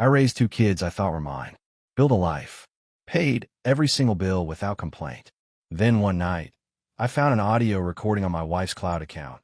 I raised two kids I thought were mine. Built a life. Paid every single bill without complaint. Then one night, I found an audio recording on my wife's cloud account.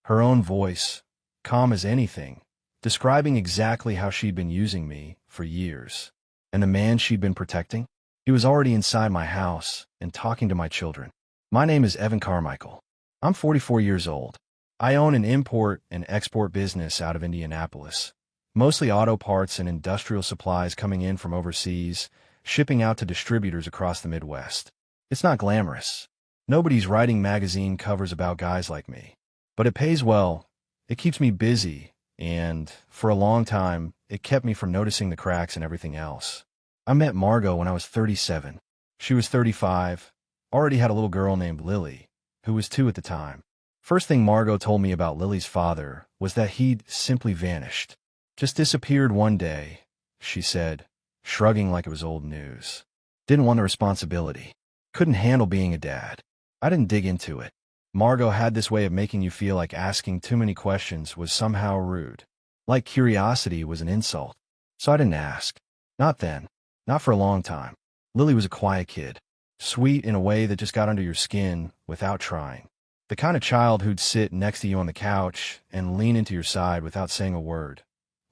Her own voice, calm as anything, describing exactly how she'd been using me for years. And the man she'd been protecting? He was already inside my house and talking to my children. My name is Evan Carmichael. I'm 44 years old. I own an import and export business out of Indianapolis. Mostly auto parts and industrial supplies coming in from overseas, shipping out to distributors across the Midwest. It's not glamorous. Nobody's writing magazine covers about guys like me. But it pays well, it keeps me busy, and, for a long time, it kept me from noticing the cracks and everything else. I met Margot when I was 37. She was 35, already had a little girl named Lily, who was 2 at the time. First thing Margot told me about Lily's father was that he'd simply vanished. Just disappeared one day, she said, shrugging like it was old news. Didn't want the responsibility. Couldn't handle being a dad. I didn't dig into it. Margot had this way of making you feel like asking too many questions was somehow rude. Like curiosity was an insult. So I didn't ask. Not then. Not for a long time. Lily was a quiet kid. Sweet in a way that just got under your skin without trying. The kind of child who'd sit next to you on the couch and lean into your side without saying a word.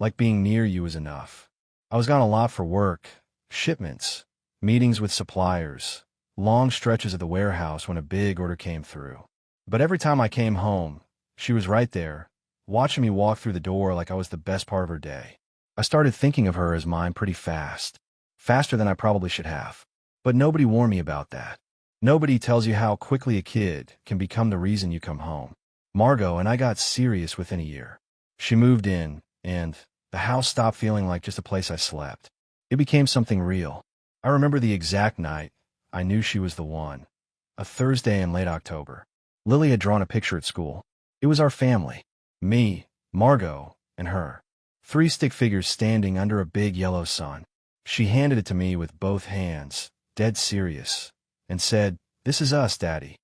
Like being near you was enough. I was gone a lot for work, shipments, meetings with suppliers, long stretches of the warehouse when a big order came through. But every time I came home, she was right there, watching me walk through the door like I was the best part of her day. I started thinking of her as mine pretty fast. Faster than I probably should have. But nobody warned me about that. Nobody tells you how quickly a kid can become the reason you come home. Margot and I got serious within a year. She moved in, and the house stopped feeling like just a place I slept. It became something real. I remember the exact night I knew she was the one. A Thursday in late October. Lily had drawn a picture at school. It was our family. Me, Margot, and her. 3 stick figures standing under a big yellow sun. She handed it to me with both hands, dead serious, and said, "This is us, Daddy."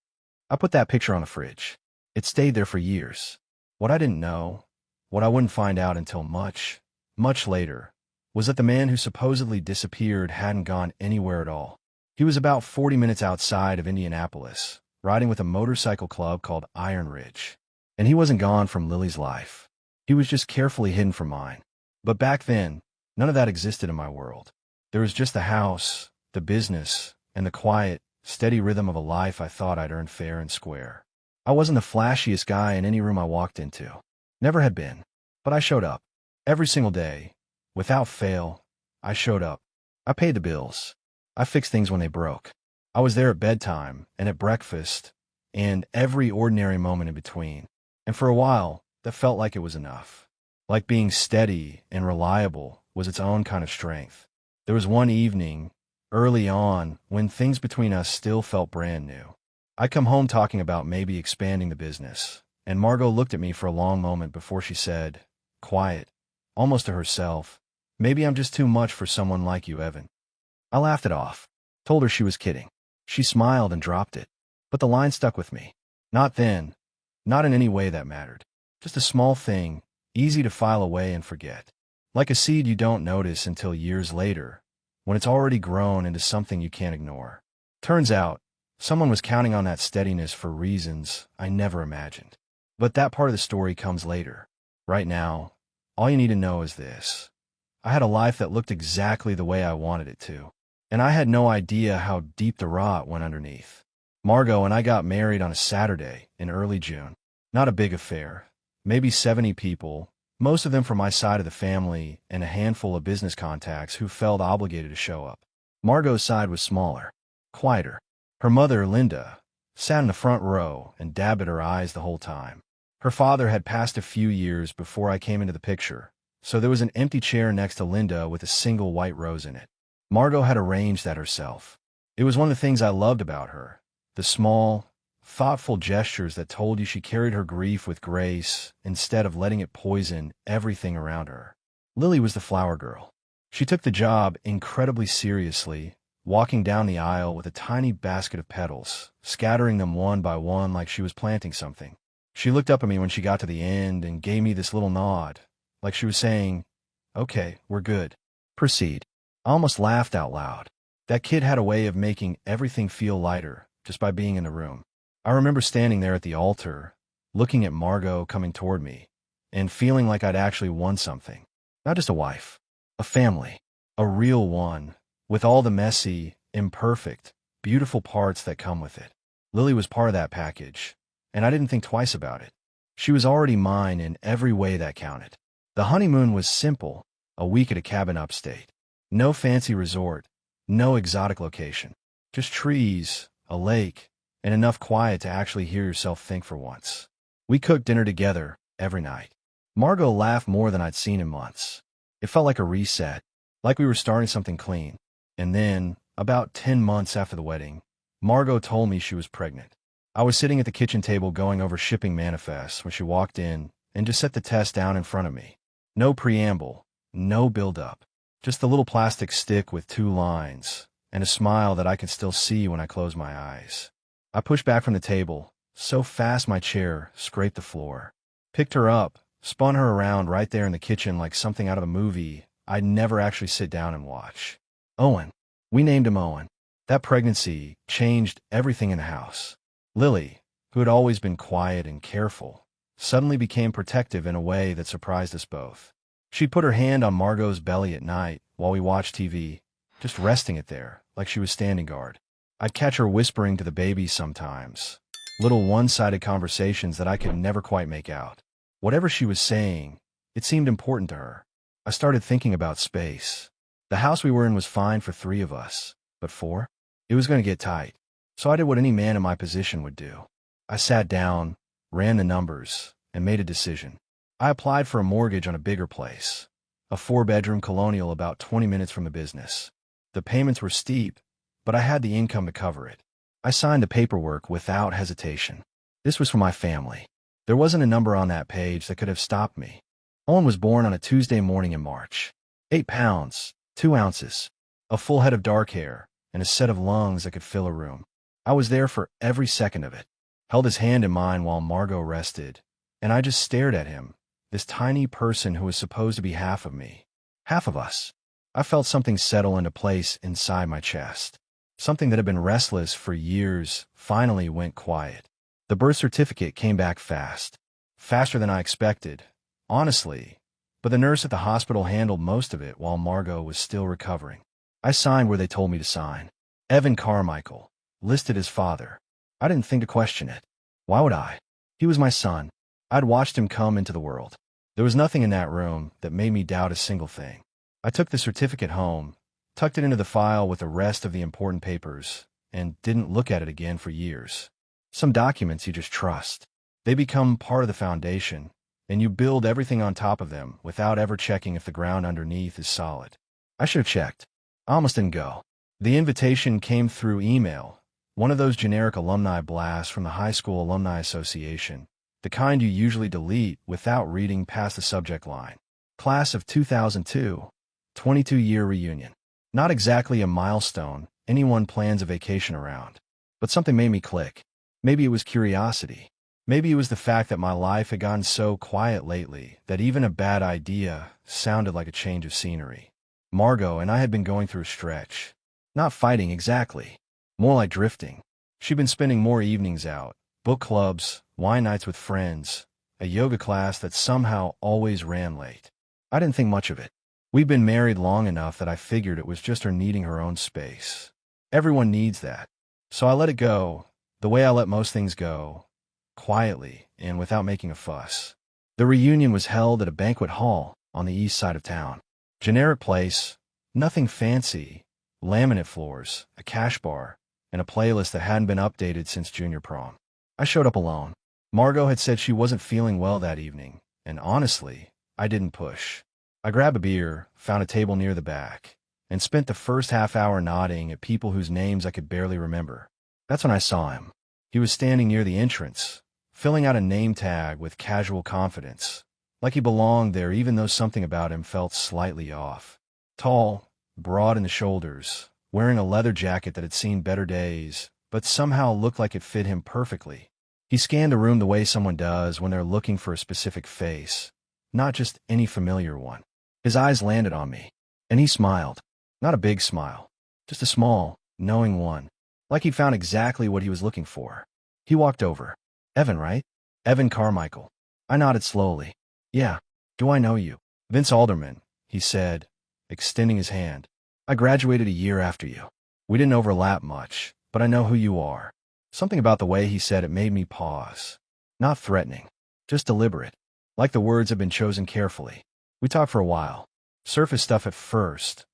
I put that picture on the fridge. It stayed there for years. What I didn't know, what I wouldn't find out until much, much later, was that the man who supposedly disappeared hadn't gone anywhere at all. He was about 40 minutes outside of Indianapolis, riding with a motorcycle club called Iron Ridge. And he wasn't gone from Lily's life. He was just carefully hidden from mine. But back then, none of that existed in my world. There was just the house, the business, and the quiet, steady rhythm of a life I thought I'd earned fair and square. I wasn't the flashiest guy in any room I walked into. Never had been. But I showed up. Every single day. Without fail, I showed up. I paid the bills. I fixed things when they broke. I was there at bedtime, and at breakfast, and every ordinary moment in between. And for a while, that felt like it was enough. Like being steady and reliable was its own kind of strength. There was one evening, early on, when things between us still felt brand new. I'd come home talking about maybe expanding the business, and Margot looked at me for a long moment before she said, quiet, almost to herself, "Maybe I'm just too much for someone like you, Evan." I laughed it off, told her she was kidding. She smiled and dropped it. But the line stuck with me. Not then, not in any way that mattered. Just a small thing, easy to file away and forget. Like a seed you don't notice until years later, when it's already grown into something you can't ignore. Turns out, someone was counting on that steadiness for reasons I never imagined. But that part of the story comes later. Right now, all you need to know is this. I had a life that looked exactly the way I wanted it to. And I had no idea how deep the rot went underneath. Margot and I got married on a Saturday in early June. Not a big affair. Maybe 70 people, most of them from my side of the family, and a handful of business contacts who felt obligated to show up. Margot's side was smaller, quieter. Her mother, Linda, sat in the front row and dabbed at her eyes the whole time. Her father had passed a few years before I came into the picture, so there was an empty chair next to Linda with a single white rose in it. Margot had arranged that herself. It was one of the things I loved about her, the small, thoughtful gestures that told you she carried her grief with grace instead of letting it poison everything around her. Lily was the flower girl. She took the job incredibly seriously, walking down the aisle with a tiny basket of petals, scattering them one by one like she was planting something. She looked up at me when she got to the end and gave me this little nod, like she was saying, "Okay, we're good." Proceed. I almost laughed out loud. That kid had a way of making everything feel lighter just by being in the room. I remember standing there at the altar, looking at Margot coming toward me, and feeling like I'd actually won something. Not just a wife, a family, a real one, with all the messy, imperfect, beautiful parts that come with it. Lily was part of that package, and I didn't think twice about it. She was already mine in every way that counted. The honeymoon was simple, a week at a cabin upstate. No fancy resort, no exotic location. Just trees, a lake, and enough quiet to actually hear yourself think for once. We cooked dinner together every night. Margot laughed more than I'd seen in months. It felt like a reset, like we were starting something clean. And then, about 10 months after the wedding, Margot told me she was pregnant. I was sitting at the kitchen table going over shipping manifests when she walked in and just set the test down in front of me. No preamble, no build-up, just the little plastic stick with 2 lines and a smile that I could still see when I closed my eyes. I pushed back from the table, so fast my chair scraped the floor. Picked her up, spun her around right there in the kitchen like something out of a movie I'd never actually sit down and watch. Owen. We named him Owen. That pregnancy changed everything in the house. Lily, who had always been quiet and careful, suddenly became protective in a way that surprised us both. She'd put her hand on Margot's belly at night while we watched TV, just resting it there, like she was standing guard. I'd catch her whispering to the baby sometimes, little one-sided conversations that I could never quite make out. Whatever she was saying, it seemed important to her. I started thinking about space. The house we were in was fine for 3 of us, but 4? It was going to get tight. So I did what any man in my position would do. I sat down, ran the numbers, and made a decision. I applied for a mortgage on a bigger place, a 4-bedroom colonial about 20 minutes from the business. The payments were steep, but I had the income to cover it. I signed the paperwork without hesitation. This was for my family. There wasn't a number on that page that could have stopped me. Owen was born on a Tuesday morning in March. 8 pounds, 2 ounces, a full head of dark hair, and a set of lungs that could fill a room. I was there for every second of it, held his hand in mine while Margot rested, and I just stared at him, this tiny person who was supposed to be half of me, half of us. I felt something settle into place inside my chest. Something that had been restless for years finally went quiet. The birth certificate came back fast, faster than I expected, honestly, but the nurse at the hospital handled most of it while Margot was still recovering. I signed where they told me to sign. Evan Carmichael, listed as father. I didn't think to question it. Why would I? He was my son. I'd watched him come into the world. There was nothing in that room that made me doubt a single thing. I took the certificate home, tucked it into the file with the rest of the important papers, and didn't look at it again for years. Some documents you just trust. They become part of the foundation, and you build everything on top of them without ever checking if the ground underneath is solid. I should have checked. I almost didn't go. The invitation came through email, one of those generic alumni blasts from the High School Alumni Association, the kind you usually delete without reading past the subject line. Class of 2002, 22-year reunion. Not exactly a milestone anyone plans a vacation around, but something made me click. Maybe it was curiosity. Maybe it was the fact that my life had gotten so quiet lately that even a bad idea sounded like a change of scenery. Margot and I had been going through a stretch. Not fighting exactly, more like drifting. She'd been spending more evenings out, book clubs, wine nights with friends, a yoga class that somehow always ran late. I didn't think much of it. We'd been married long enough that I figured it was just her needing her own space. Everyone needs that. So I let it go, the way I let most things go, quietly and without making a fuss. The reunion was held at a banquet hall on the east side of town. Generic place, nothing fancy, laminate floors, a cash bar, and a playlist that hadn't been updated since junior prom. I showed up alone. Margot had said she wasn't feeling well that evening, and honestly, I didn't push. I grabbed a beer, found a table near the back, and spent the first half hour nodding at people whose names I could barely remember. That's when I saw him. He was standing near the entrance, filling out a name tag with casual confidence, like he belonged there even though something about him felt slightly off. Tall, broad in the shoulders, wearing a leather jacket that had seen better days, but somehow looked like it fit him perfectly. He scanned the room the way someone does when they're looking for a specific face, not just any familiar one. His eyes landed on me. And he smiled. Not a big smile, just a small, knowing one, like he'd found exactly what he was looking for. He walked over. Evan, right? Evan Carmichael. I nodded slowly. Yeah. Do I know you? Vince Alderman, he said, extending his hand. I graduated a year after you. We didn't overlap much, but I know who you are. Something about the way he said it made me pause. Not threatening, just deliberate, like the words had been chosen carefully. We talked for a while. Surface stuff at first.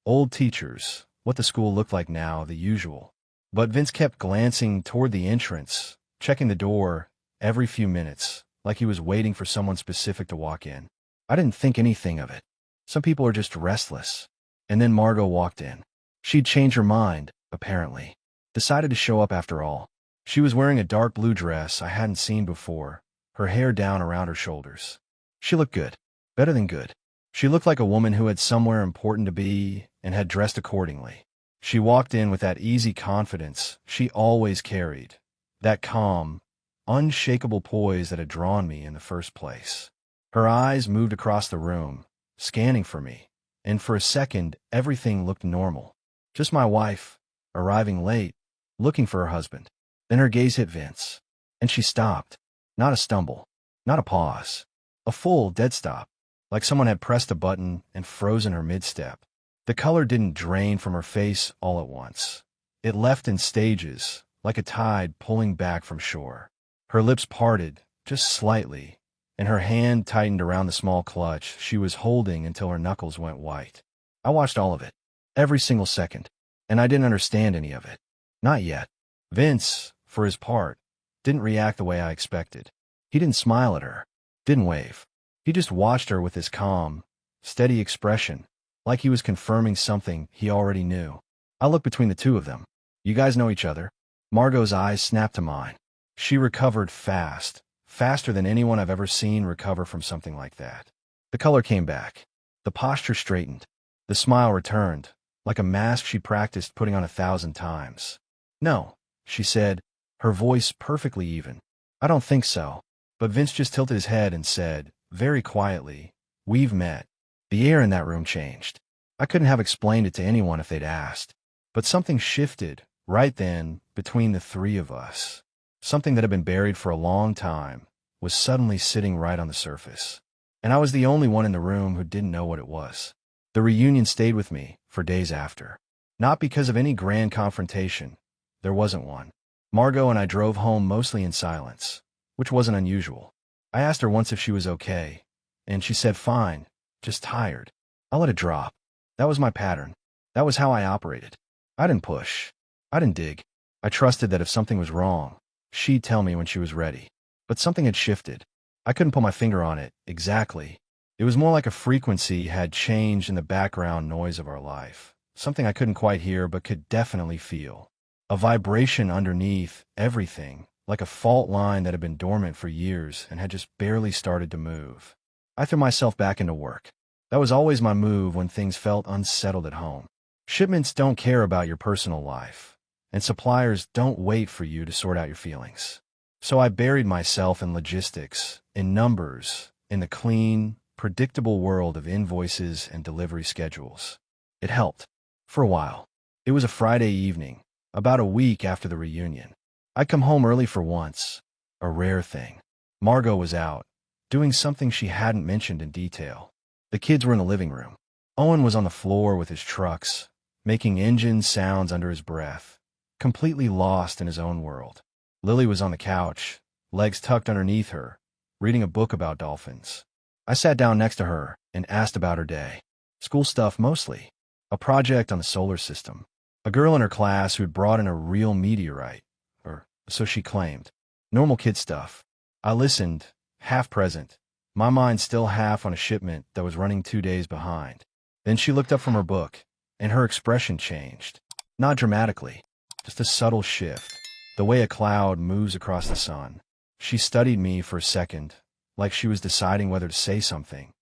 Old teachers, what the school looked like now, the usual. But Vince kept glancing toward the entrance, checking the door every few minutes, like he was waiting for someone specific to walk in. I didn't think anything of it. Some people are just restless. And then Margot walked in. She'd changed her mind, apparently. Decided to show up after all. She was wearing a dark blue dress I hadn't seen before, her hair down around her shoulders. She looked good. Better than good. She looked like a woman who had somewhere important to be and had dressed accordingly. She walked in with that easy confidence she always carried, that calm, unshakable poise that had drawn me in the first place. Her eyes moved across the room, scanning for me, and for a second everything looked normal. Just my wife, arriving late, looking for her husband. Then her gaze hit Vince, and she stopped. Not a stumble, not a pause, a full dead stop, like someone had pressed a button and frozen her mid-step. The color didn't drain from her face all at once. It left in stages, like a tide pulling back from shore. Her lips parted, just slightly, and her hand tightened around the small clutch she was holding until her knuckles went white. I watched all of it, every single second, and I didn't understand any of it. Not yet. Vince, for his part, didn't react the way I expected. He didn't smile at her, didn't wave. He just watched her with his calm, steady expression, like he was confirming something he already knew. I looked between the two of them. You guys know each other? Margot's eyes snapped to mine. She recovered fast, faster than anyone I've ever seen recover from something like that. The color came back. The posture straightened. The smile returned, like a mask she practiced putting on 1,000 times. No, she said, her voice perfectly even. I don't think so. But Vince just tilted his head and said, very quietly, we've met. The air in that room changed. I couldn't have explained it to anyone if they'd asked. But something shifted, right then, between the three of us. Something that had been buried for a long time was suddenly sitting right on the surface. And I was the only one in the room who didn't know what it was. The reunion stayed with me for days after. Not because of any grand confrontation. There wasn't one. Margot and I drove home mostly in silence, which wasn't unusual. I asked her once if she was okay, and she said fine, just tired. I let it drop. That was my pattern. That was how I operated. I didn't push. I didn't dig. I trusted that if something was wrong, she'd tell me when she was ready. But something had shifted. I couldn't put my finger on it exactly. It was more like a frequency had changed in the background noise of our life. Something I couldn't quite hear but could definitely feel. A vibration underneath everything, like a fault line that had been dormant for years and had just barely started to move. I threw myself back into work. That was always my move when things felt unsettled at home. Shipments don't care about your personal life, and suppliers don't wait for you to sort out your feelings. So I buried myself in logistics, in numbers, in the clean, predictable world of invoices and delivery schedules. It helped. For a while. It was a Friday evening, about a week after the reunion. I'd come home early for once, a rare thing. Margot was out, doing something she hadn't mentioned in detail. The kids were in the living room. Owen was on the floor with his trucks, making engine sounds under his breath, completely lost in his own world. Lily was on the couch, legs tucked underneath her, reading a book about dolphins. I sat down next to her and asked about her day. School stuff mostly. A project on the solar system. A girl in her class who'd brought in a real meteorite, or so she claimed. Normal kid stuff. I listened, half present, my mind still half on a shipment that was running 2 days behind. Then she looked up from her book, and her expression changed. Not dramatically, just a subtle shift, the way a cloud moves across the sun. She studied me for a second, like she was deciding whether to say something,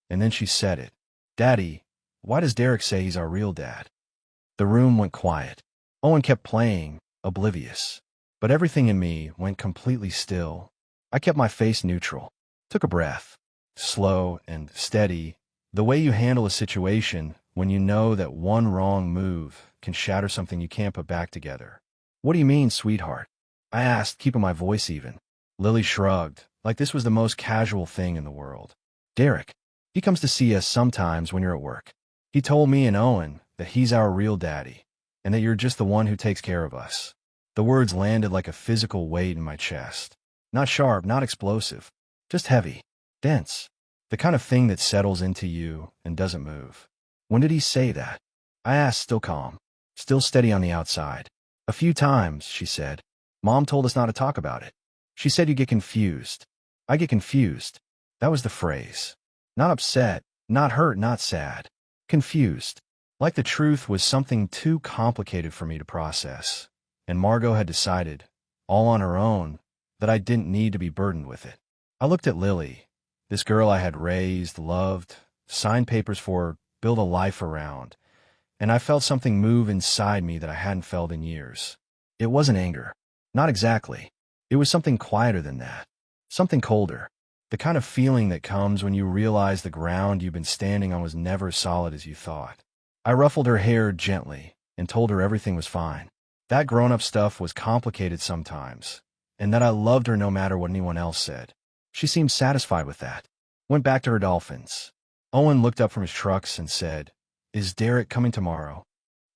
and then she said it. Daddy, why does Derek say he's our real dad? The room went quiet. Owen kept playing, oblivious. But everything in me went completely still. I kept my face neutral. Took a breath. Slow and steady, the way you handle a situation when you know that one wrong move can shatter something you can't put back together. What do you mean, sweetheart? I asked, keeping my voice even. Lily shrugged, like this was the most casual thing in the world. Derek. He comes to see us sometimes when you're at work. He told me and Owen that he's our real daddy, and that you're just the one who takes care of us. The words landed like a physical weight in my chest. Not sharp, not explosive, just heavy, dense. The kind of thing that settles into you and doesn't move. When did he say that? I asked, still calm, still steady on the outside. A few times, she said. Mom told us not to talk about it. She said you get confused. I get confused. That was the phrase. Not upset, not hurt, not sad. Confused. Like the truth was something too complicated for me to process. And Margot had decided, all on her own, that I didn't need to be burdened with it. I looked at Lily, this girl I had raised, loved, signed papers for, built a life around, and I felt something move inside me that I hadn't felt in years. It wasn't anger. Not exactly. It was something quieter than that. Something colder. The kind of feeling that comes when you realize the ground you've been standing on was never as solid as you thought. I ruffled her hair gently and told her everything was fine. That grown-up stuff was complicated sometimes, and that I loved her no matter what anyone else said. She seemed satisfied with that. Went back to her dolphins. Owen looked up from his trucks and said, "Is Derek coming tomorrow?"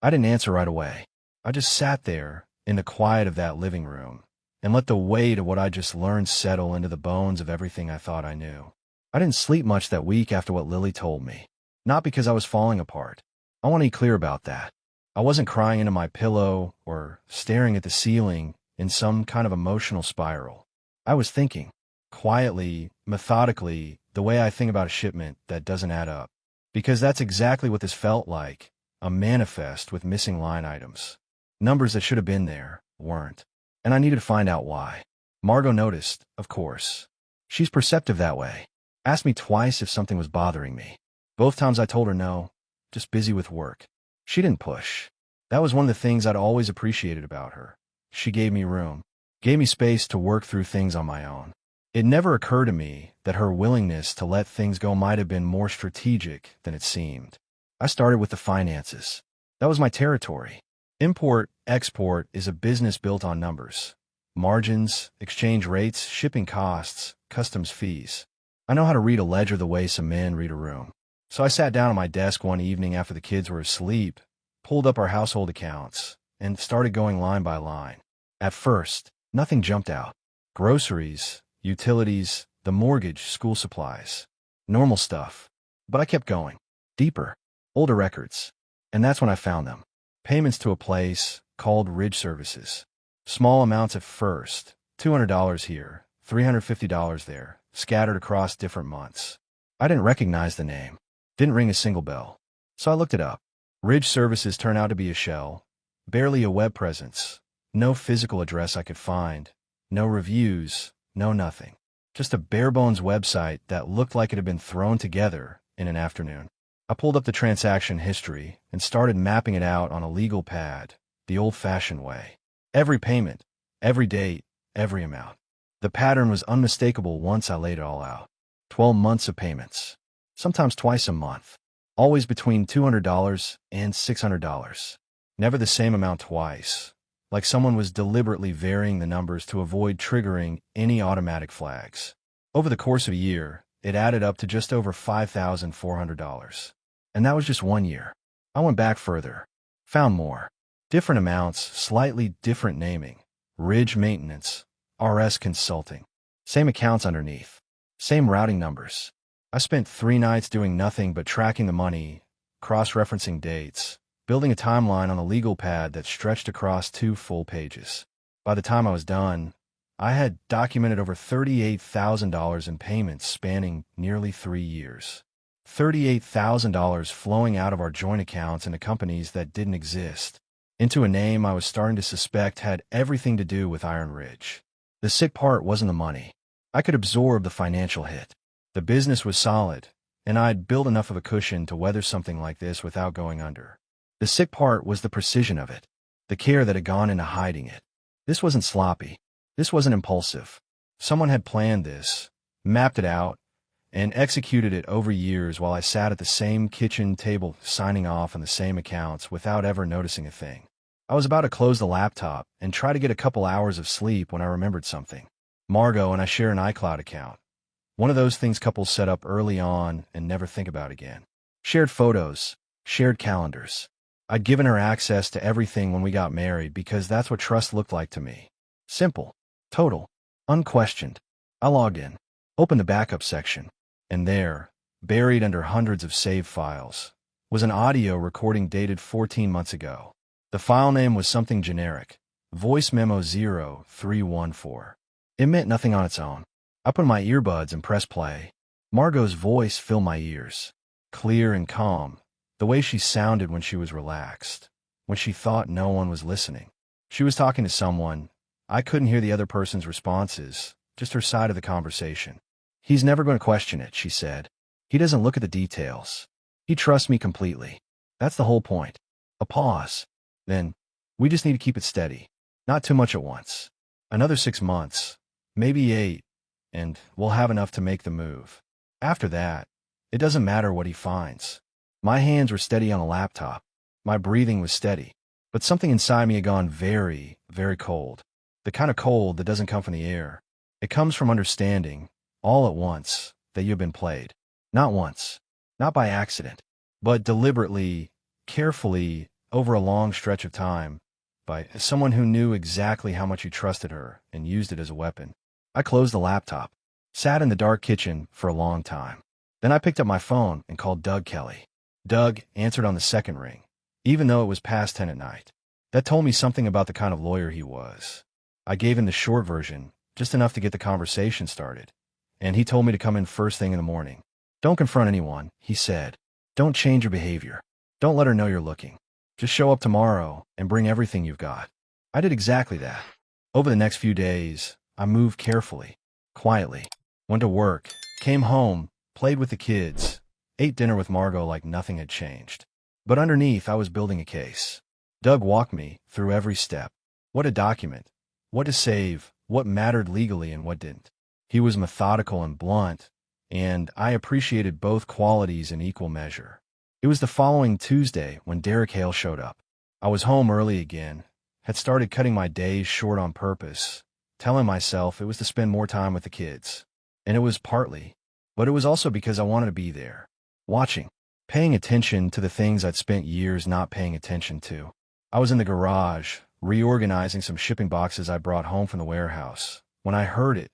I didn't answer right away. I just sat there in the quiet of that living room and let the weight of what I just learned settle into the bones of everything I thought I knew. I didn't sleep much that week after what Lily told me. Not because I was falling apart. I want to be clear about that. I wasn't crying into my pillow or staring at the ceiling in some kind of emotional spiral. I was thinking, quietly, methodically, the way I think about a shipment that doesn't add up. Because that's exactly what this felt like, a manifest with missing line items. Numbers that should have been there, weren't. And I needed to find out why. Margot noticed, of course. She's perceptive that way. Asked me twice if something was bothering me. Both times I told her no, just busy with work. She didn't push. That was one of the things I'd always appreciated about her. She gave me room, gave me space to work through things on my own. It never occurred to me that her willingness to let things go might have been more strategic than it seemed. I started with the finances. That was my territory. Import, export is a business built on numbers. Margins, exchange rates, shipping costs, customs fees. I know how to read a ledger the way some men read a room. So I sat down at my desk one evening after the kids were asleep, pulled up our household accounts, and started going line by line. At first, nothing jumped out. Groceries, utilities, the mortgage, school supplies. Normal stuff. But I kept going. Deeper. Older records. And that's when I found them. Payments to a place called Ridge Services. Small amounts at first. $200 here, $350 there, scattered across different months. I didn't recognize the name. Didn't ring a single bell. So I looked it up. Ridge Services turned out to be a shell. Barely a web presence. No physical address I could find. No reviews. No nothing. Just a bare-bones website that looked like it had been thrown together in an afternoon. I pulled up the transaction history and started mapping it out on a legal pad, the old-fashioned way. Every payment, every date, every amount. The pattern was unmistakable once I laid it all out. 12 months of payments. Sometimes twice a month. Always between $200 and $600. Never the same amount twice. Like someone was deliberately varying the numbers to avoid triggering any automatic flags. Over the course of a year, it added up to just over $5,400. And that was just 1 year. I went back further. Found more. Different amounts, slightly different naming. Ridge Maintenance, RS Consulting. Same accounts underneath. Same routing numbers. I spent 3 nights doing nothing but tracking the money, cross-referencing dates, building a timeline on the legal pad that stretched across 2 full pages. By the time I was done, I had documented over $38,000 in payments spanning nearly 3 years. $38,000 flowing out of our joint accounts into companies that didn't exist, into a name I was starting to suspect had everything to do with Iron Ridge. The sick part wasn't the money. I could absorb the financial hit. The business was solid, and I'd built enough of a cushion to weather something like this without going under. The sick part was the precision of it, the care that had gone into hiding it. This wasn't sloppy. This wasn't impulsive. Someone had planned this, mapped it out, and executed it over years while I sat at the same kitchen table signing off on the same accounts without ever noticing a thing. I was about to close the laptop and try to get a couple hours of sleep when I remembered something. Margot and I share an iCloud account. One of those things couples set up early on and never think about again. Shared photos, shared calendars. I'd given her access to everything when we got married because that's what trust looked like to me. Simple, total, unquestioned. I logged in, opened the backup section, and there, buried under hundreds of saved files, was an audio recording dated 14 months ago. The file name was something generic, Voice Memo 0314. It meant nothing on its own. I put on my earbuds and pressed play. Margot's voice filled my ears, clear and calm, the way she sounded when she was relaxed, when she thought no one was listening. She was talking to someone. I couldn't hear the other person's responses, just her side of the conversation. "He's never going to question it," she said. "He doesn't look at the details. He trusts me completely. That's the whole point." A pause. Then, "We just need to keep it steady. Not too much at once. Another 6 months, maybe 8, and we'll have enough to make the move. After that, it doesn't matter what he finds." My hands were steady on the laptop. My breathing was steady. But something inside me had gone very, very cold. The kind of cold that doesn't come from the air. It comes from understanding, all at once, that you've been played. Not once. Not by accident. But deliberately, carefully, over a long stretch of time, by someone who knew exactly how much you trusted her and used it as a weapon. I closed the laptop, sat in the dark kitchen for a long time. Then I picked up my phone and called Doug Kelly. Doug answered on the second ring, even though it was past 10 at night. That told me something about the kind of lawyer he was. I gave him the short version, just enough to get the conversation started, and he told me to come in first thing in the morning. "Don't confront anyone," he said. "Don't change your behavior. Don't let her know you're looking. Just show up tomorrow and bring everything you've got." I did exactly that. Over the next few days, I moved carefully, quietly, went to work, came home, played with the kids, ate dinner with Margot like nothing had changed. But underneath, I was building a case. Doug walked me through every step. What to document, what to save, what mattered legally and what didn't. He was methodical and blunt, and I appreciated both qualities in equal measure. It was the following Tuesday when Derek Hale showed up. I was home early again, had started cutting my days short on purpose, telling myself it was to spend more time with the kids. And it was partly, but it was also because I wanted to be there, watching, paying attention to the things I'd spent years not paying attention to. I was in the garage, reorganizing some shipping boxes I brought home from the warehouse, when I heard it,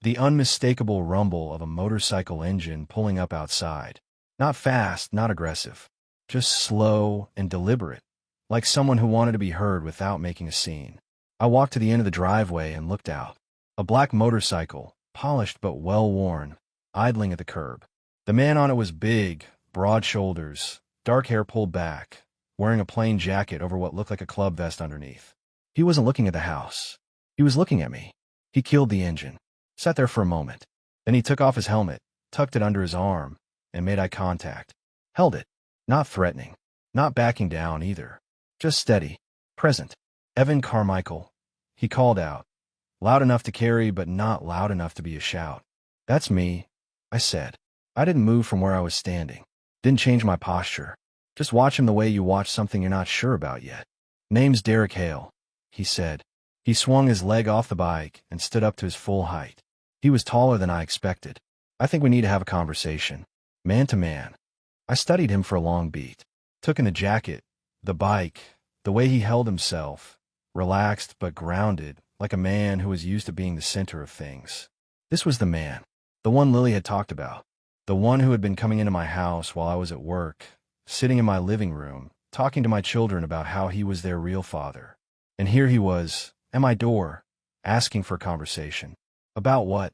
the unmistakable rumble of a motorcycle engine pulling up outside. Not fast, not aggressive, just slow and deliberate, like someone who wanted to be heard without making a scene. I walked to the end of the driveway and looked out. A black motorcycle, polished but well-worn, idling at the curb. The man on it was big, broad shoulders, dark hair pulled back, wearing a plain jacket over what looked like a club vest underneath. He wasn't looking at the house. He was looking at me. He killed the engine, sat there for a moment. Then he took off his helmet, tucked it under his arm, and made eye contact. Held it. Not threatening. Not backing down either. Just steady. Present. "Evan Carmichael," he called out. Loud enough to carry, but not loud enough to be a shout. "That's me," I said. I didn't move from where I was standing. Didn't change my posture. Just watch him the way you watch something you're not sure about yet. "Name's Derek Hale," he said. He swung his leg off the bike and stood up to his full height. He was taller than I expected. "I think we need to have a conversation. Man to man." I studied him for a long beat. Took in the jacket, the bike, the way he held himself, relaxed but grounded, like a man who was used to being the center of things. This was the man, the one Lily had talked about, the one who had been coming into my house while I was at work, sitting in my living room, talking to my children about how he was their real father. And here he was, at my door, asking for a conversation. About what?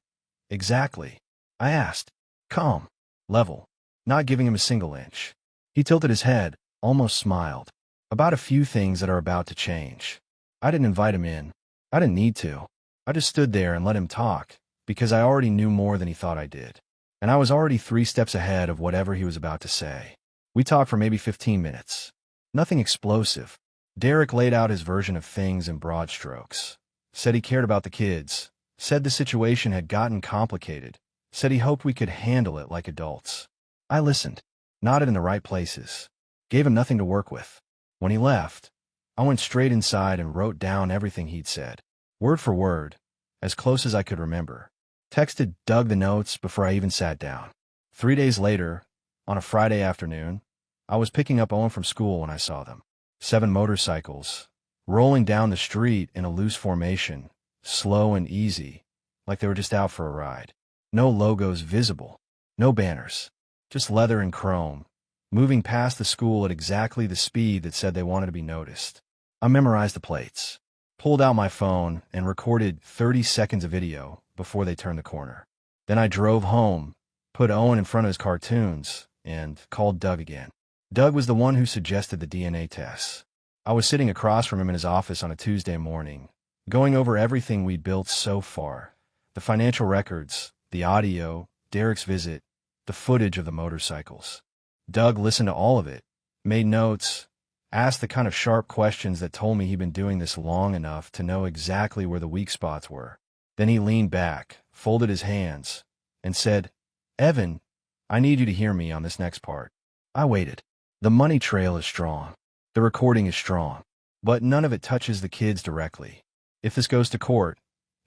Exactly. I asked. Calm. Level. Not giving him a single inch. He tilted his head, almost smiled. About a few things that are about to change. I didn't invite him in. I didn't need to. I just stood there and let him talk, because I already knew more than he thought I did. And I was already 3 steps ahead of whatever he was about to say. We talked for maybe 15 minutes. Nothing explosive. Derek laid out his version of things in broad strokes. Said he cared about the kids. Said the situation had gotten complicated, Said he hoped we could handle it like adults. I listened, nodded in the right places, gave him nothing to work with. When he left, I went straight inside and wrote down everything he'd said, word for word, as close as I could remember. Texted Doug the notes before I even sat down. 3 days later, on a Friday afternoon, I was picking up Owen from school when I saw them. 7 motorcycles, rolling down the street in a loose formation, slow and easy, like they were just out for a ride. No logos visible, no banners, just leather and chrome, moving past the school at exactly the speed that said they wanted to be noticed. I memorized the plates, pulled out my phone, and recorded 30 seconds of video before they turned the corner. Then I drove home, put Owen in front of his cartoons, and called Doug again. Doug was the one who suggested the DNA tests. I was sitting across from him in his office on a Tuesday morning, going over everything we'd built so far. The financial records, the audio, Derek's visit, the footage of the motorcycles. Doug listened to all of it, made notes, asked the kind of sharp questions that told me he'd been doing this long enough to know exactly where the weak spots were. Then he leaned back, folded his hands, and said, "Evan, I need you to hear me on this next part." I waited. The money trail is strong. The recording is strong. But none of it touches the kids directly. If this goes to court,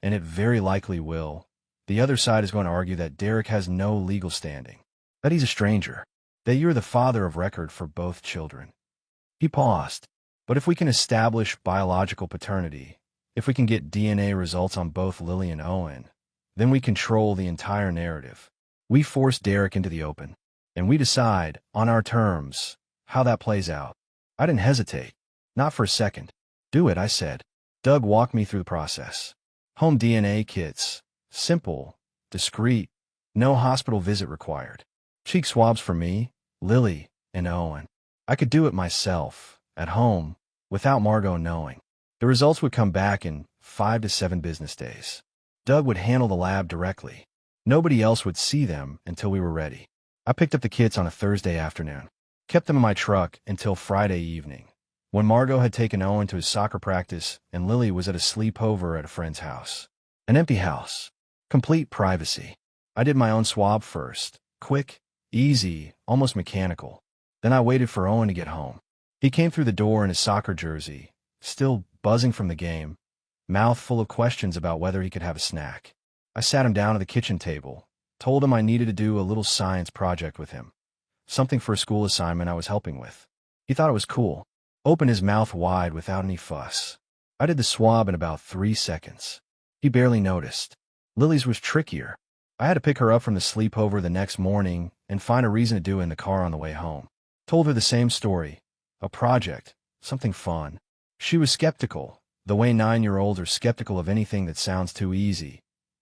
and it very likely will, the other side is going to argue that Derek has no legal standing, that he's a stranger, that you're the father of record for both children. He paused. But if we can establish biological paternity, if we can get DNA results on both Lily and Owen, then we control the entire narrative. We force Derek into the open, and we decide, on our terms, how that plays out. I didn't hesitate. Not for a second. "Do it," I said. Doug walked me through the process. Home DNA kits. Simple, discreet, no hospital visit required. Cheek swabs for me, Lily, and Owen. I could do it myself, at home, without Margot knowing. The results would come back in 5 to 7 business days. Doug would handle the lab directly. Nobody else would see them until we were ready. I picked up the kits on a Thursday afternoon, kept them in my truck until Friday evening, when Margot had taken Owen to his soccer practice and Lily was at a sleepover at a friend's house. An empty house. Complete privacy. I did my own swab first. Quick, easy, almost mechanical. Then I waited for Owen to get home. He came through the door in his soccer jersey, still buzzing from the game, mouth full of questions about whether he could have a snack. I sat him down at the kitchen table, told him I needed to do a little science project with him, something for a school assignment I was helping with. He thought it was cool. Opened his mouth wide without any fuss. I did the swab in about 3 seconds. He barely noticed. Lily's was trickier. I had to pick her up from the sleepover the next morning and find a reason to do it in the car on the way home. Told her the same story. A project. Something fun. She was skeptical, the way 9-year-olds are skeptical of anything that sounds too easy.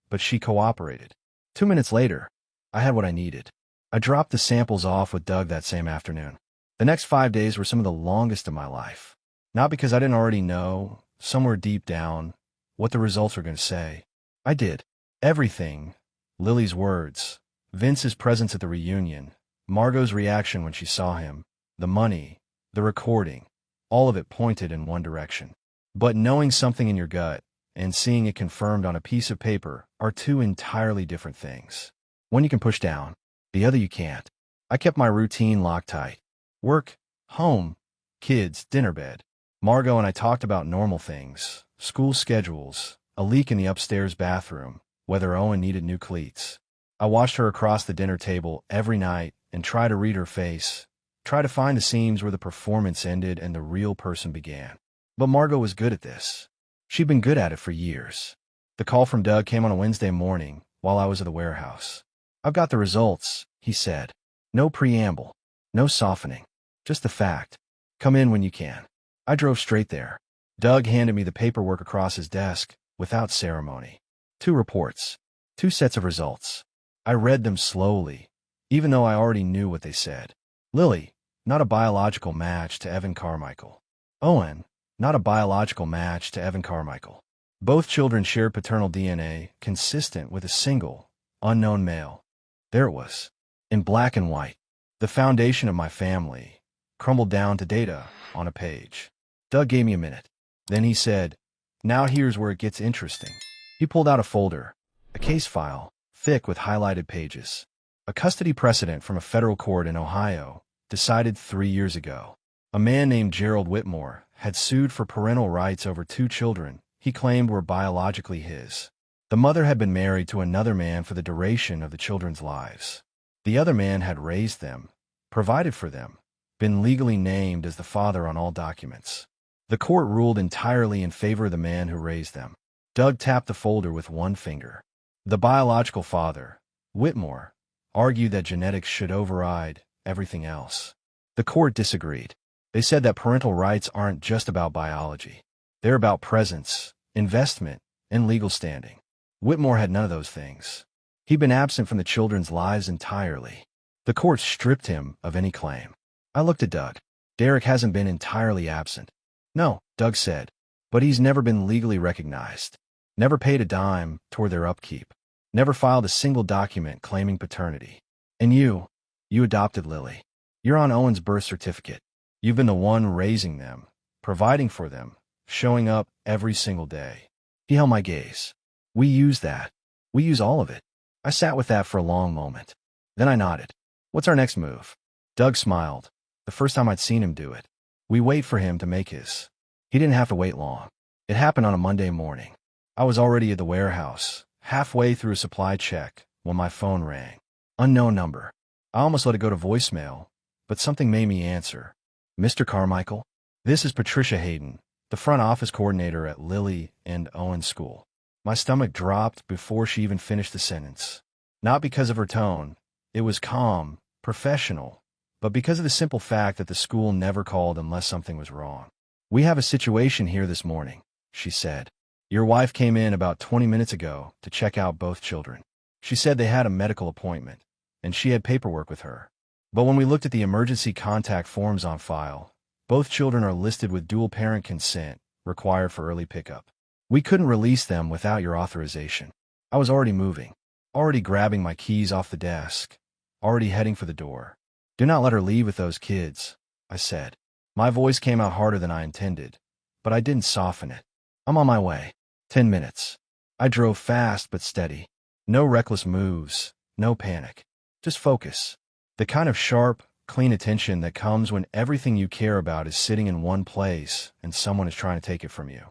But she cooperated. 2 minutes later, I had what I needed. I dropped the samples off with Doug that same afternoon. The next 5 days were some of the longest of my life. Not because I didn't already know, somewhere deep down, what the results were going to say. I did. Everything. Lily's words, Vince's presence at the reunion, Margot's reaction when she saw him, the money, the recording, all of it pointed in one direction. But knowing something in your gut and seeing it confirmed on a piece of paper are 2 entirely different things. One you can push down, the other you can't. I kept my routine locked tight. Work, home, kids, dinner, bed. Margot and I talked about normal things, school schedules, a leak in the upstairs bathroom, whether Owen needed new cleats. I watched her across the dinner table every night and try to read her face, try to find the seams where the performance ended and the real person began. But Margot was good at this. She'd been good at it for years. The call from Doug came on a Wednesday morning while I was at the warehouse. "I've got the results," he said. No preamble, no softening, just the fact. "Come in when you can." I drove straight there. Doug handed me the paperwork across his desk, without ceremony. 2 reports, 2 sets of results. I read them slowly, even though I already knew what they said. Lily, not a biological match to Evan Carmichael. Owen, not a biological match to Evan Carmichael. Both children shared paternal DNA consistent with a single, unknown male. There it was, in black and white. The foundation of my family, crumbled down to data on a page. Doug gave me a minute. Then he said, "Now here's where it gets interesting." He pulled out a folder, a case file, thick with highlighted pages. A custody precedent from a federal court in Ohio, decided 3 years ago. A man named Gerald Whitmore had sued for parental rights over 2 children he claimed were biologically his. The mother had been married to another man for the duration of the children's lives. The other man had raised them, provided for them, been legally named as the father on all documents. The court ruled entirely in favor of the man who raised them. Doug tapped the folder with one finger. The biological father, Whitmore, argued that genetics should override everything else. The court disagreed. They said that parental rights aren't just about biology. They're about presence, investment, and legal standing. Whitmore had none of those things. He'd been absent from the children's lives entirely. The court stripped him of any claim. I looked at Doug. Derek hasn't been entirely absent. No, Doug said, but he's never been legally recognized. Never paid a dime toward their upkeep. Never filed a single document claiming paternity. And you adopted Lily. You're on Owen's birth certificate. You've been the one raising them, providing for them, showing up every single day. He held my gaze. We use that. We use all of it. I sat with that for a long moment. Then I nodded. What's our next move? Doug smiled. The first time I'd seen him do it. We wait for him to make his. He didn't have to wait long. It happened on a Monday morning. I was already at the warehouse, halfway through a supply check, when my phone rang. Unknown number. I almost let it go to voicemail, but something made me answer. Mr. Carmichael? This is Patricia Hayden, the front office coordinator at Lily and Owen School. My stomach dropped before she even finished the sentence. Not because of her tone. It was calm, professional, but because of the simple fact that the school never called unless something was wrong. We have a situation here this morning, she said. Your wife came in about 20 minutes ago to check out both children. She said they had a medical appointment, and she had paperwork with her. But when we looked at the emergency contact forms on file, both children are listed with dual parent consent required for early pickup. We couldn't release them without your authorization. I was already moving, already grabbing my keys off the desk, already heading for the door. Do not let her leave with those kids, I said. My voice came out harder than I intended, but I didn't soften it. I'm on my way. 10 minutes. I drove fast but steady. No reckless moves, no panic. Just focus. The kind of sharp, clean attention that comes when everything you care about is sitting in one place and someone is trying to take it from you.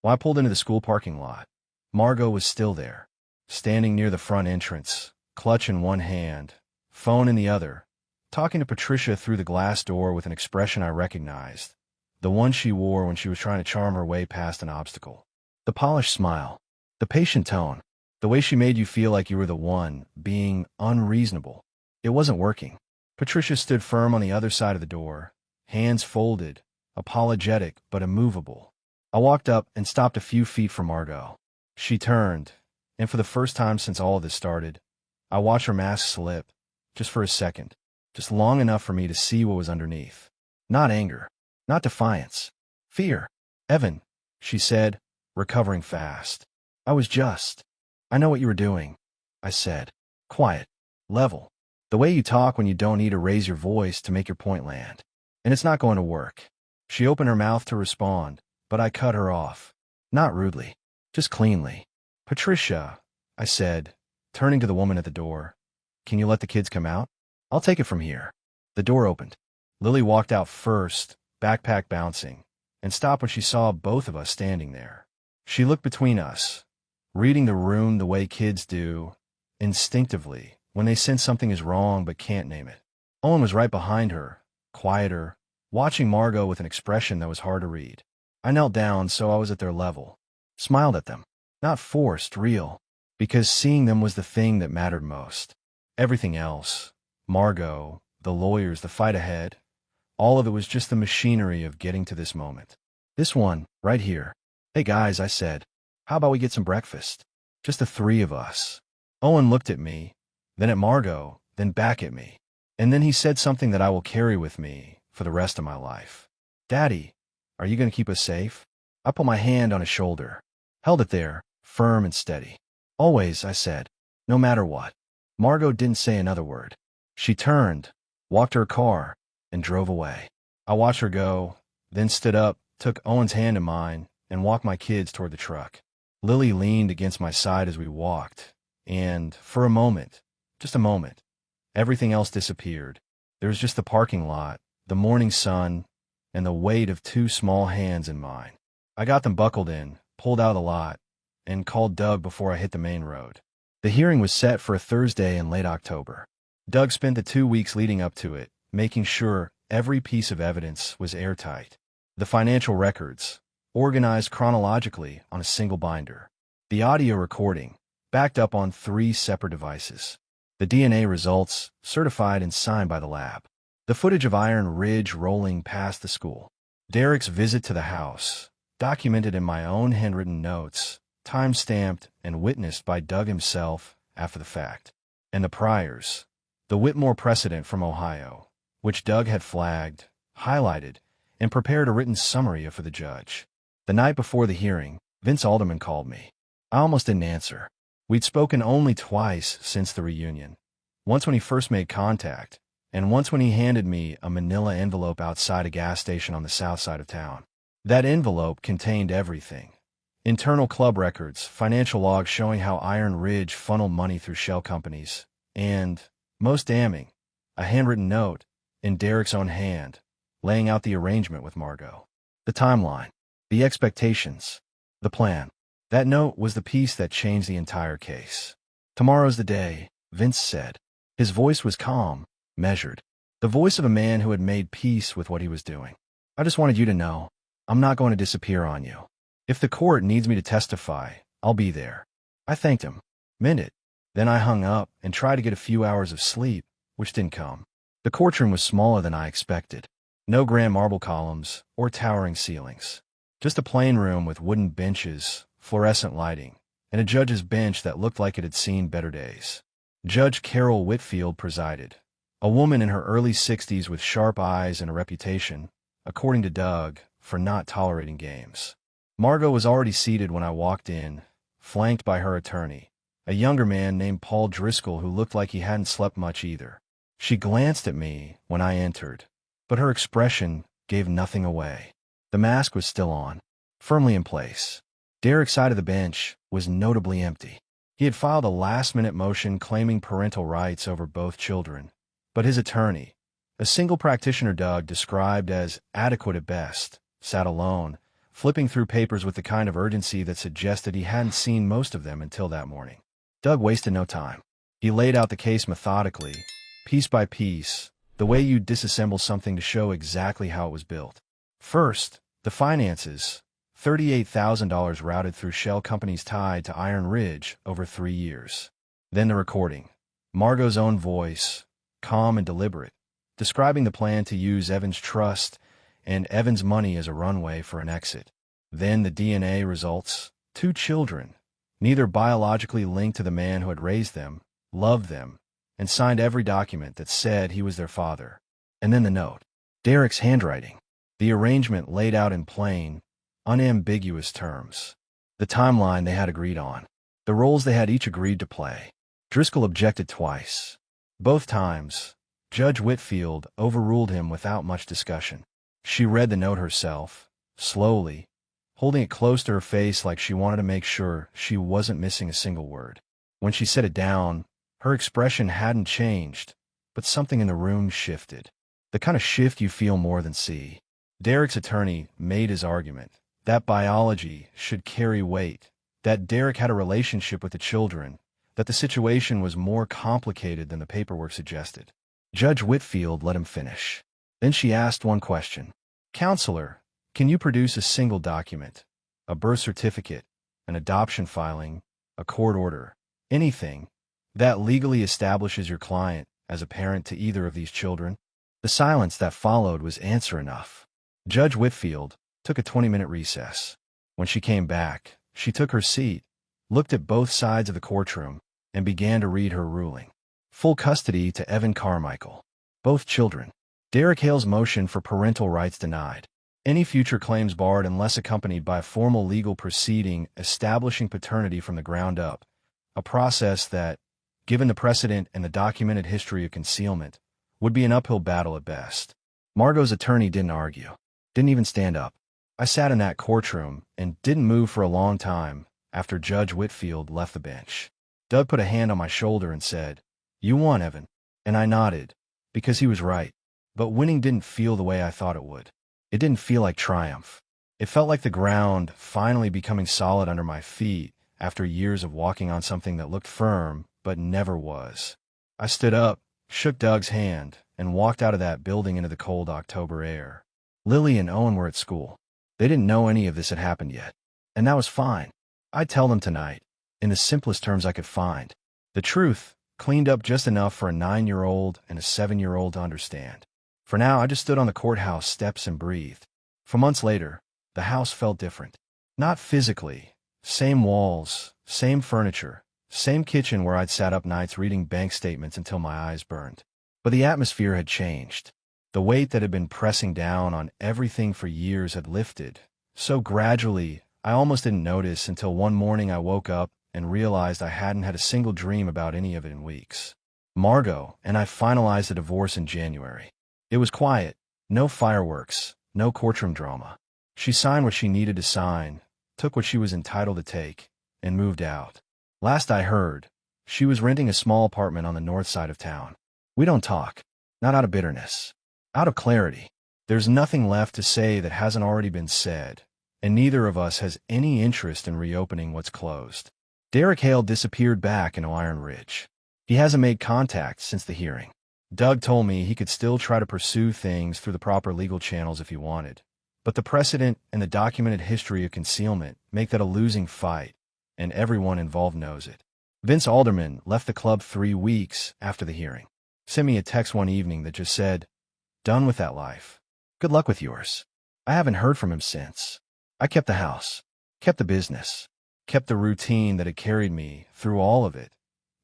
When I pulled into the school parking lot, Margot was still there, standing near the front entrance, clutch in one hand, phone in the other, talking to Patricia through the glass door with an expression I recognized, the one she wore when she was trying to charm her way past an obstacle. The polished smile, the patient tone, the way she made you feel like you were the one being unreasonable. It wasn't working. Patricia stood firm on the other side of the door, hands folded, apologetic but immovable. I walked up and stopped a few feet from Margot. She turned, and for the first time since all of this started, I watched her mask slip, just for a second, just long enough for me to see what was underneath. Not anger, not defiance, fear. Evan, she said, recovering fast. I know what you were doing, I said. Quiet, level. The way you talk when you don't need to raise your voice to make your point land. And it's not going to work. She opened her mouth to respond, but I cut her off. Not rudely, just cleanly. Patricia, I said, turning to the woman at the door. Can you let the kids come out? I'll take it from here. The door opened. Lily walked out first, backpack bouncing, and stopped when she saw both of us standing there. She looked between us, reading the room the way kids do, instinctively, when they sense something is wrong but can't name it. Owen was right behind her, quieter, watching Margot with an expression that was hard to read. I knelt down so I was at their level, smiled at them, not forced, real, because seeing them was the thing that mattered most. Everything else, Margot, the lawyers, the fight ahead, all of it was just the machinery of getting to this moment. This one, right here. Hey guys, I said, how about we get some breakfast? Just the 3 of us. Owen looked at me, then at Margot, then back at me. And then he said something that I will carry with me for the rest of my life. Daddy, are you going to keep us safe? I put my hand on his shoulder, held it there, firm and steady. Always, I said, no matter what. Margot didn't say another word. She turned, walked to her car, and drove away. I watched her go, then stood up, took Owen's hand in mine, and walked my kids toward the truck. Lily leaned against my side as we walked, And for a moment, just a moment, everything else disappeared. There was just the parking lot, the morning sun, and the weight of two small hands in mine. I got them buckled in, pulled out of the lot, and called Doug before I hit the main road. The hearing was set for a Thursday in late October. Doug spent the 2 weeks leading up to it, making sure every piece of evidence was airtight. The financial records, organized chronologically on a single binder. The audio recording, backed up on 3 separate devices. The DNA results, certified and signed by the lab. The footage of Iron Ridge rolling past the school. Derek's visit to the house, documented in my own handwritten notes, time-stamped and witnessed by Doug himself after the fact. And the priors, the Whitmore precedent from Ohio, which Doug had flagged, highlighted, and prepared a written summary of for the judge. The night before the hearing, Vince Alderman called me. I almost didn't answer. We'd spoken only twice since the reunion. Once when he first made contact, and once when he handed me a manila envelope outside a gas station on the south side of town. That envelope contained everything. Internal club records, financial logs showing how Iron Ridge funneled money through shell companies, and, most damning, a handwritten note, in Derek's own hand, laying out the arrangement with Margot. The timeline, the expectations, the plan. That note was the piece that changed the entire case. Tomorrow's the day, Vince said. His voice was calm, measured. The voice of a man who had made peace with what he was doing. I just wanted you to know, I'm not going to disappear on you. If the court needs me to testify, I'll be there. I thanked him, meant it. Then I hung up and tried to get a few hours of sleep, which didn't come. The courtroom was smaller than I expected. No grand marble columns or towering ceilings. Just a plain room with wooden benches, fluorescent lighting, and a judge's bench that looked like it had seen better days. Judge Carol Whitfield presided, a woman in her early 60s with sharp eyes and a reputation, according to Doug, for not tolerating games. Margot was already seated when I walked in, flanked by her attorney, a younger man named Paul Driscoll who looked like he hadn't slept much either. She glanced at me when I entered, but her expression gave nothing away. The mask was still on, firmly in place. Derek's side of the bench was notably empty. He had filed a last-minute motion claiming parental rights over both children, but his attorney, a single practitioner Doug described as adequate at best, sat alone, flipping through papers with the kind of urgency that suggested he hadn't seen most of them until that morning. Doug wasted no time. He laid out the case methodically, piece by piece, the way you disassemble something to show exactly how it was built. First, the finances, $38,000 routed through shell companies tied to Iron Ridge over 3 years. Then the recording, Margot's own voice, calm and deliberate, describing the plan to use Evan's trust and Evan's money as a runway for an exit. Then the DNA results, 2 children, neither biologically linked to the man who had raised them, loved them, and signed every document that said he was their father. And then the note, Derek's handwriting, the arrangement laid out in plain, unambiguous terms. The timeline they had agreed on. The roles they had each agreed to play. Driscoll objected twice. Both times, Judge Whitfield overruled him without much discussion. She read the note herself, slowly, holding it close to her face like she wanted to make sure she wasn't missing a single word. When she set it down, her expression hadn't changed, but something in the room shifted. The kind of shift you feel more than see. Derek's attorney made his argument that biology should carry weight, that Derek had a relationship with the children, that the situation was more complicated than the paperwork suggested. Judge Whitfield let him finish. Then she asked one question. Counselor, can you produce a single document, a birth certificate, an adoption filing, a court order, anything, that legally establishes your client as a parent to either of these children? The silence that followed was answer enough. Judge Whitfield took a 20-minute recess. When she came back, she took her seat, looked at both sides of the courtroom, and began to read her ruling. Full custody to Evan Carmichael. Both children. Derek Hale's motion for parental rights denied. Any future claims barred unless accompanied by a formal legal proceeding establishing paternity from the ground up, a process that, given the precedent and the documented history of concealment, would be an uphill battle at best. Margot's attorney didn't argue, didn't even stand up. I sat in that courtroom and didn't move for a long time after Judge Whitfield left the bench. Doug put a hand on my shoulder and said, "You won, Evan." And I nodded, because he was right. But winning didn't feel the way I thought it would. It didn't feel like triumph. It felt like the ground finally becoming solid under my feet after years of walking on something that looked firm but never was. I stood up, shook Doug's hand, and walked out of that building into the cold October air. Lily and Owen were at school. They didn't know any of this had happened yet. And that was fine. I'd tell them tonight, in the simplest terms I could find. The truth, cleaned up just enough for a 9-year-old and a 7-year-old to understand. For now, I just stood on the courthouse steps and breathed. For months later, the house felt different. Not physically. Same walls, same furniture, same kitchen where I'd sat up nights reading bank statements until my eyes burned. But the atmosphere had changed. The weight that had been pressing down on everything for years had lifted. So gradually, I almost didn't notice until one morning I woke up and realized I hadn't had a single dream about any of it in weeks. Margot and I finalized the divorce in January. It was quiet, no fireworks, no courtroom drama. She signed what she needed to sign, took what she was entitled to take, and moved out. Last I heard, she was renting a small apartment on the north side of town. We don't talk, not out of bitterness, out of clarity. There's nothing left to say that hasn't already been said, and neither of us has any interest in reopening what's closed. Derek Hale disappeared back into Iron Ridge. He hasn't made contact since the hearing. Doug told me he could still try to pursue things through the proper legal channels if he wanted. But the precedent and the documented history of concealment make that a losing fight, and everyone involved knows it. Vince Alderman left the club 3 weeks after the hearing. Sent me a text one evening that just said, "Done with that life. Good luck with yours." I haven't heard from him since. I kept the house, kept the business, kept the routine that had carried me through all of it.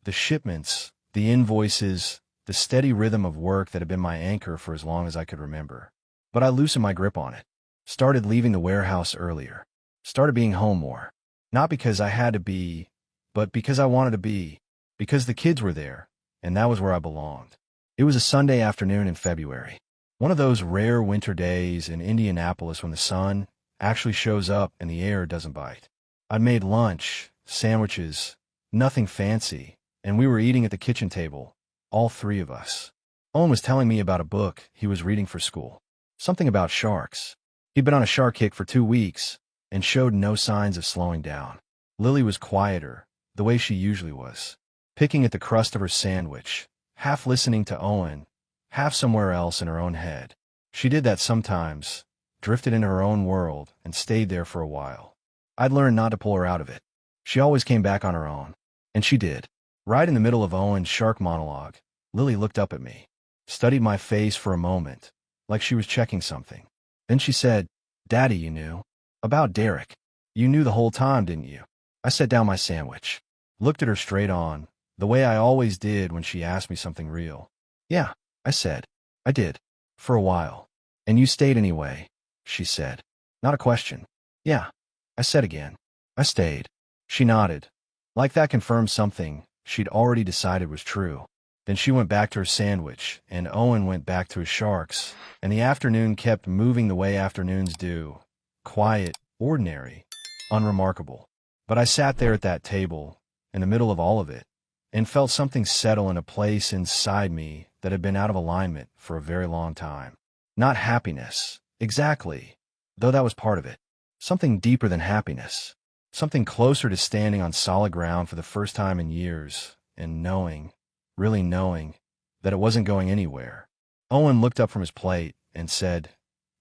The shipments, the invoices, the steady rhythm of work that had been my anchor for as long as I could remember. But I loosened my grip on it. Started leaving the warehouse earlier. Started being home more. Not because I had to be, but because I wanted to be. Because the kids were there, and that was where I belonged. It was a Sunday afternoon in February. One of those rare winter days in Indianapolis when the sun actually shows up and the air doesn't bite. I'd made lunch, sandwiches, nothing fancy, and we were eating at the kitchen table, all 3 of us. Owen was telling me about a book he was reading for school. Something about sharks. He'd been on a shark kick for 2 weeks and showed no signs of slowing down. Lily was quieter, the way she usually was, picking at the crust of her sandwich, half listening to Owen, half somewhere else in her own head. She did that sometimes, drifted into her own world, and stayed there for a while. I'd learned not to pull her out of it. She always came back on her own. And she did. Right in the middle of Owen's shark monologue, Lily looked up at me, studied my face for a moment, like she was checking something. Then she said, "Daddy, you knew. About Derek. You knew the whole time, didn't you?" I set down my sandwich, looked at her straight on, the way I always did when she asked me something real. "Yeah," I said. "I did. For a while. And you stayed anyway," she said. Not a question. "Yeah," I said again. "I stayed." She nodded. Like that confirmed something she'd already decided was true. Then she went back to her sandwich, and Owen went back to his sharks, and the afternoon kept moving the way afternoons do. Quiet, ordinary, unremarkable. But I sat there at that table, in the middle of all of it, and felt something settle in a place inside me that had been out of alignment for a very long time. Not happiness, exactly, though that was part of it. Something deeper than happiness. Something closer to standing on solid ground for the first time in years, and knowing, really knowing, that it wasn't going anywhere. Owen looked up from his plate and said,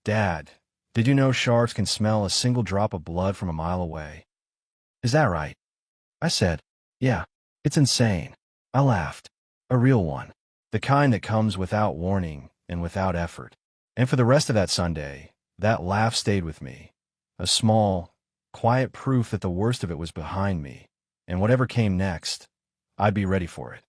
"Dad, did you know sharks can smell a single drop of blood from a mile away?" "Is that right?" I said, "Yeah, it's insane." I laughed. A real one. The kind that comes without warning and without effort. And for the rest of that Sunday, that laugh stayed with me. A small, quiet proof that the worst of it was behind me, and whatever came next, I'd be ready for it.